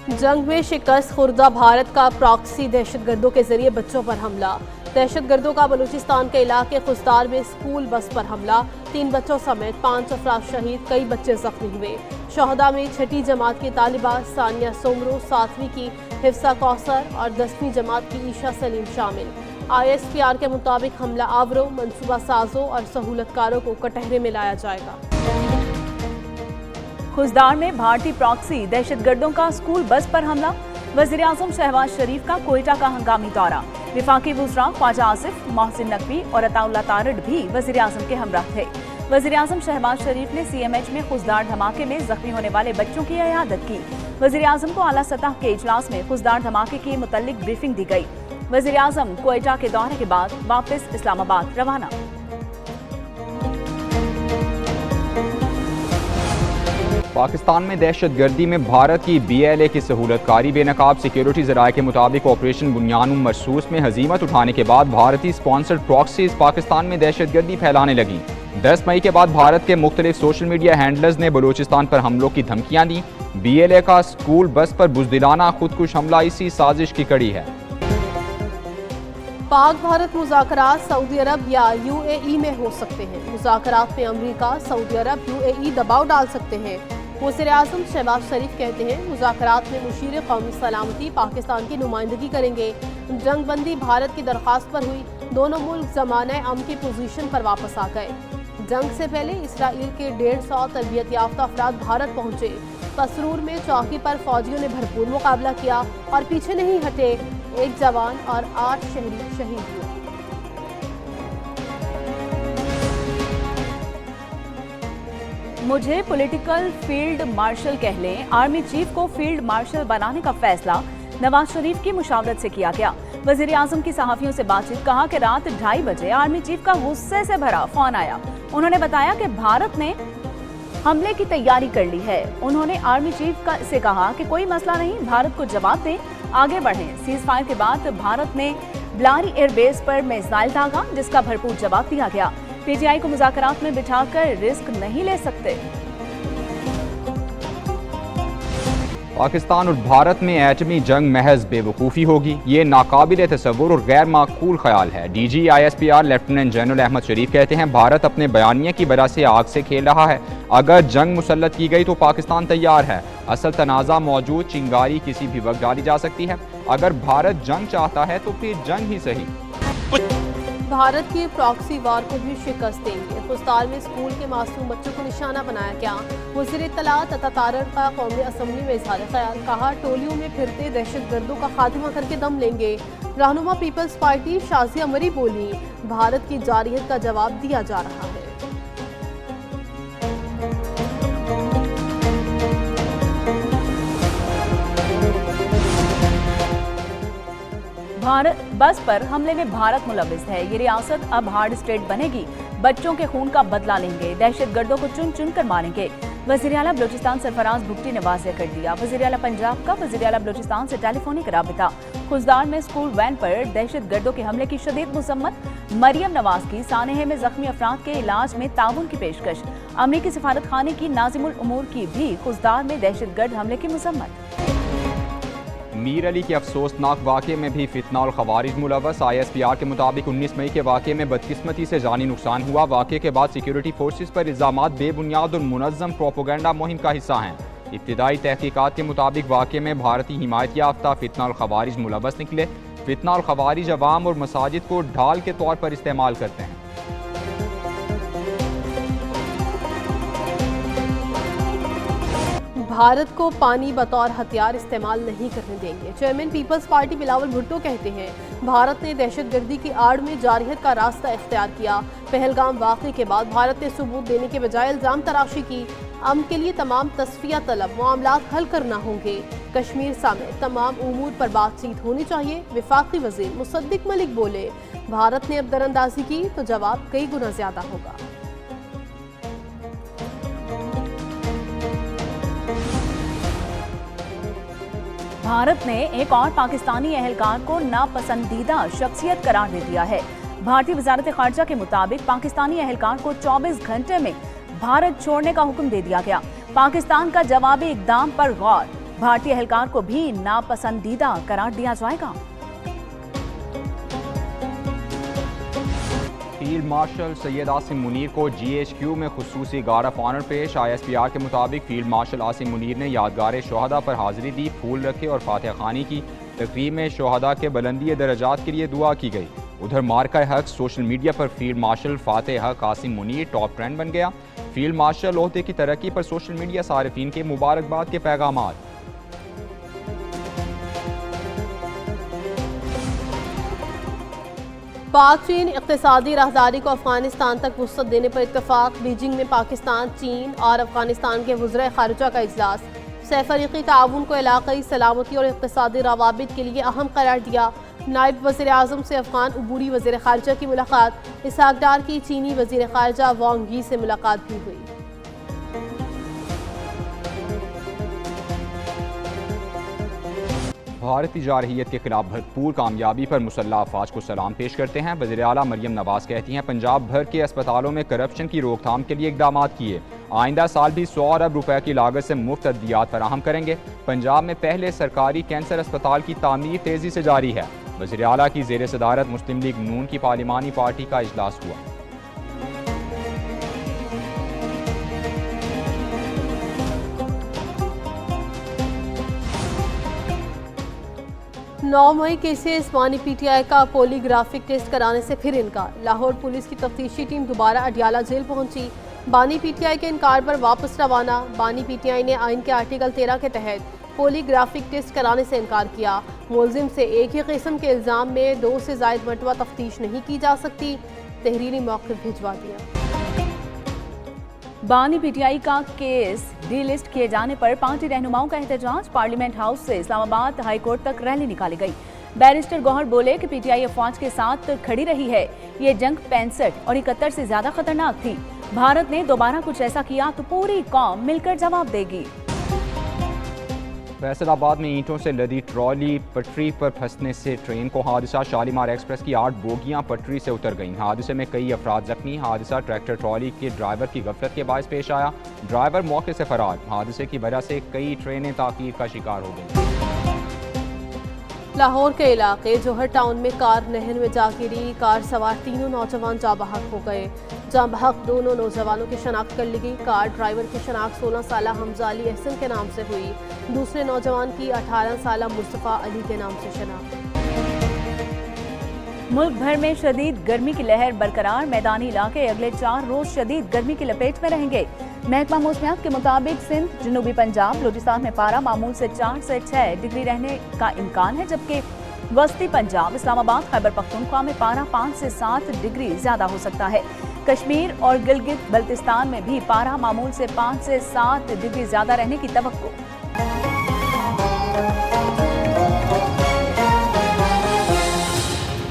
जंग में शिकस्त खुर्दा भारत का प्रॉक्सी दहशतगर्दों के जरिए बच्चों पर हमला। दहशतगर्दों का बलूचिस्तान के इलाके खुजदार में स्कूल बस पर हमला। 3 बच्चों समेत 5 अफराद शहीद, कई बच्चे जख्मी हुए। शहदा में 6ठी जमात की तालिबा सानिया सोमरो, 7वीं की हिफ्सा कौसर और 10वीं जमात की ईशा सलीम शामिल। ISPR के मुताबिक हमला आवरों, मनसूबा साजों और सहूलतकारों को कटहरे में लाया जाएगा। खुजदार में भारतीय प्रॉक्सी दहशतगर्दों का स्कूल बस पर हमला। वज़ीर-ए-आज़म शहबाज शरीफ का कोयटा का हंगामी दौरा। वफाकी वज़रा ख्वाजा आसिफ, मोहसिन नकवी और अताउल्लाह तारड़ भी वज़ीर-ए-आज़म के हमराह थे। वज़ीर-ए-आज़म शहबाज शरीफ ने CMH में खुजदार धमाके में जख्मी होने वाले बच्चों की इयादत की। वज़ीर-ए-आज़म को आला सतह के इजलास में खुजदार धमाके के मुतल्लिक ब्रीफिंग दी गई। वज़ीर-ए-आज़म कोयटा के दौरे के बाद वापस इस्लामाबाद रवाना। पाकिस्तान में दहशतगर्दी में भारत की BLA की सहूलतकारी बेनकाब। सिक्योरिटी ज़राए के मुताबिक ऑपरेशन बुनियानुम मरसूस में हजीमत उठाने के बाद भारतीय स्पॉन्सर्ड प्रॉक्सीज पाकिस्तान में दहशतगर्दी फैलाने लगी। 10 मई के बाद भारत के मुख्तलिफ सोशल मीडिया हैंडलर्स ने बलूचिस्तान पर हमलों की धमकियां दी। BLA का स्कूल बस पर बुज़दिलाना खुदकुश हमला इसी साजिश की कड़ी है। पाक भारत मुज़ाकरात सऊदी अरब या UAE में हो सकते हैं। मुज़ाकरात में अमरीका, सऊदी अरब, UAE दबाव डाल सकते हैं। वज़ीर-ए-आज़म शहबाज शरीफ कहते हैं मुज़ाकरात में मुशीर कौमी सलामती पाकिस्तान की नुमाइंदगी करेंगे। जंग बंदी भारत की दरख्वास्त पर हुई, दोनों मुल्क ज़माने अम की पोजीशन पर वापस आ गए। जंग से पहले इसराइल के 150 तरबियत याफ्ता अफराद भारत पहुंचे। कसरूर में चौकी पर फौजियों ने भरपूर मुकाबला किया और पीछे नहीं हटे। 1 जवान और 8 शहरी शहीद हुए। मुझे पॉलिटिकल फील्ड मार्शल कह लें। आर्मी चीफ को फील्ड मार्शल बनाने का फैसला नवाज शरीफ की मुशावरत से किया गया। वज़ीर-ए-आज़म की सहाफ़ियों से बातचीत। कहा कि रात 2:30 बजे आर्मी चीफ का गुस्से से भरा फोन आया। उन्होंने बताया कि भारत ने हमले की तैयारी कर ली है। उन्होंने आर्मी चीफ से कहा कि कोई मसला नहीं, भारत को जवाब दें, आगे बढ़ें। सीज फायर के बाद भारत ने ब्लारी एयरबेस पर मिसाइल दागा, जिसका भरपूर जवाब दिया गया। PTI को मुज़ाकरात में बिठाकर रिस्क नहीं ले सकते। पाकिस्तान और भारत में एटमी जंग महज बेवकूफ़ी होगी, ये नाकाबिल तसव्वुर और गैर माकूल ख्याल है। DG ISPR lieutenant general Ahmad Sharif कहते हैं भारत अपने बयानिए की वजह से आग से खेल रहा है। अगर जंग मुसल्लत की गई तो पाकिस्तान तैयार है। असल तनाज़ा मौजूद, चिंगारी किसी भी वक्त डाली जा सकती है। अगर भारत जंग चाहता है तो फिर जंग ही सही। भारत की प्रॉक्सी वार को भी शिकस्त देंगे। खुजदार में स्कूल के मासूम बच्चों को निशाना बनाया गया। वज़ीर इत्तलात अता तारड़ का कौमी असम्बली में इज़हार ख्याल। कहा टोलियों में फिरते दहशतगर्दों का खात्मा करके दम लेंगे। रहनुमा पीपल्स पार्टी शाज़िया मरी बोली, भारत की जारियत का जवाब दिया जा रहा है। भारत बस पर हमले में भारत मुलविस है। ये रियासत अब हार्ड स्टेट बनेगी। बच्चों के खून का बदला लेंगे, दहशतगर्दों को चुन चुन कर मारेंगे। वज़ीर-ए-आला बलूचिस्तान सरफराज भुट्टी ने वाज़ेह कर दिया। वज़ीर-ए-आला पंजाब का वज़ीर-ए-आला बलूचिस्तान से टेलीफोनिक राबिता। खुजदार में स्कूल वैन पर दहशतगर्दों के हमले की शदीद मुज़म्मत। मरियम नवाज की सानेह में जख्मी अफराद के इलाज में ताउन की पेशकश। अमरीकी सफारत खाने की नाज़िमुल उमूर की भी खुजदार में दहशतगर्द हमले की मुज़म्मत। मीर अली के अफसोसनाक वाक़े में भी फितना और खवारिज मुलव्वस। ISPR के मुताबिक 19 मई के वाक़े में बदकिस्मती से जानी नुकसान हुआ। वाक़े के बाद सिक्योरिटी फोर्सेस पर इल्ज़ामात बेबुनियाद और मुनज़्ज़म प्रोपोगंडा मुहिम का हिस्सा हैं। इब्तिदाई तहकीकात के मुताबिक वाक़े में भारतीय हिमायत याफ्ता फितना और खवारिज मुलव्वस निकले। फितना और खवारिज अवाम और मसाजिद को ढाल के तौर पर इस्तेमाल करते हैं। भारत को पानी बतौर हथियार इस्तेमाल नहीं करने देंगे। Chairman peoples party Bilawal Bhutto कहते हैं भारत ने दहशतगर्दी की आड़ में जारहियत का रास्ता इख्तियार किया। पहलगाम वाक़े के बाद भारत ने सबूत देने के बजाय इल्ज़ाम तराशी की। अमन के लिए तमाम तस्फिया तलब मामलात हल करना होंगे। कश्मीर समेत तमाम उमूर पर बातचीत होनी चाहिए। वफाकी वज़ीर मुसद्दिक मलिक बोले, भारत ने अब दरअंदाजी की तो जवाब कई गुना ज्यादा होगा। भारत ने एक और पाकिस्तानी एहलकार को नापसंदीदा शख्सियत करार दे दिया है। भारतीय वजारत खारजा के मुताबिक पाकिस्तानी एहलकार को 24 घंटे में भारत छोड़ने का हुक्म दे दिया गया। पाकिस्तान का जवाबी इकदाम पर गौर। भारतीय एहलकार को भी नापसंदीदा करार दिया जाएगा। फील्ड मार्शल सैयद आसिम मुनीर को GHQ में खुसूसी गार्ड ऑफ ऑनर पेश। ISPR के मुताबिक फील्ड मार्शल आसिम मुनीर ने यादगार शोहदा पर हाजिरी दी, फूल रखे और फातिहा खानी की। तकरीब में शोहदा के बुलंदी दर्जात के लिए दुआ की गई। उधर मार्का हक सोशल मीडिया पर फील्ड मार्शल फातिह हक आसिम मुनीर टॉप ट्रेंड बन गया। फील्ड मार्शल ओहदे की तरक्की पर सोशल मीडिया सारिफीन के मुबारकबाद के पैगाम। पाक चीन इक़्तिसादी राहदारी को अफगानिस्तान तक वुसअत देने पर इत्तफाक। बीजिंग में पाकिस्तान, चीन और अफगानिस्तान के वज़ीर ख़ारिजा का इजलास। सहफ़रीक़ी ताउन को इलाक़ाई सलामती और इक़्तिसादी रवाबित के लिए अहम करार दिया। नायब वज़ीर आज़म से अफ़गान अबूरी वज़ीर ख़ारिजा की मुलाकात। इसहाक़ डार की चीनी वज़ीर ख़ारिजा वांग यी से मुलाकात भी हुई। भारतीय जारहियत के खिलाफ भरपूर कामयाबी पर मुसल्लह अफवाज को सलाम पेश करते हैं। वज़ीर आला मरियम नवाज कहती हैं, पंजाब भर के अस्पतालों में करप्शन की रोकथाम के लिए इक़दाम किए। आइंदा साल भी 100 अरब रुपए की लागत से मुफ्त अद्वियात फराहम करेंगे। पंजाब में पहले सरकारी कैंसर अस्पताल की तामीर तेज़ी से जारी है। वज़ीर आला की ज़ेर सदारत मुस्लिम लीग नून की पार्लिमानी पार्टी का इजलास हुआ। 9 मई के से इस्मानी PTI का पोलीग्राफिक टेस्ट कराने से फिर इनकार। लाहौर पुलिस की तफ्तीशी टीम दोबारा अडियाला जेल पहुंची। बानी PTI के इनकार पर वापस रवाना। बानी PTI ने आइन के आर्टिकल 13 के तहत पोलीग्राफिक टेस्ट कराने से इनकार किया। मुलजिम से एक ही किस्म के इल्ज़ाम में 2 से ज़ायद मरतबा तफ्तीश नहीं की जा सकती। तहरीरी मौक़िफ़ भिजवा दिया। बानी PTI का केस डीलिस्ट किए जाने पर पार्टी रहनुमाओं का एहतजाज। पार्लियामेंट हाउस से इस्लामाबाद हाई कोर्ट तक रैली निकाली गई। बैरिस्टर गौहर बोले कि PTI अफवाज के साथ खड़ी रही है। ये जंग 65 और 71 से ज्यादा खतरनाक थी। भारत ने दोबारा कुछ ऐसा किया तो पूरी कौम मिलकर जवाब देगी। फैसलाबाद में ईंटों से लदी ट्रॉली पटरी पर फंसने से ट्रेन को हादसा। शालीमार एक्सप्रेस की 8 बोगियां पटरी से उतर गईं। हादसे में कई अफराद जख्मी। हादसा ट्रैक्टर ट्रॉली के ड्राइवर की गफलत के बायस पेश आया। ड्राइवर मौके से फरार। हादसे की वजह से कई ट्रेनें ताख़ीर का शिकार हो गईं। लाहौर के इलाके जोहर टाउन में कार नहर में जा गिरी। कार सवार 3 नौजवान जाँ बहक हो गए। जाँ बहक 2 नौजवानों की शनाख्त कर ली गई। कार ड्राइवर की शनाख्त 16 साला हमजा अली एहसन के नाम से हुई। दूसरे नौजवान की 18 साला मुस्तफ़ा अली के नाम से शनाख्त। मुल्क भर में शदीद गर्मी की लहर बरकरार। मैदानी इलाके अगले 4 रोज शदीद गर्मी की लपेट में रहेंगे। महकमा मौसमियात के मुताबिक सिंध, जनूबी पंजाब, बलूचिस्तान में पारा मामूल से 4 से 6 डिग्री रहने का इम्कान है, जबकि वस्ती पंजाब, इस्लामाबाद, खैबर पख्तूनख्वा में पारा 5 से 7 डिग्री ज्यादा हो सकता है। कश्मीर और गिलगित बल्तिस्तान में भी पारा मामूल से 5 से 7 डिग्री ज्यादा रहने की तवक्को।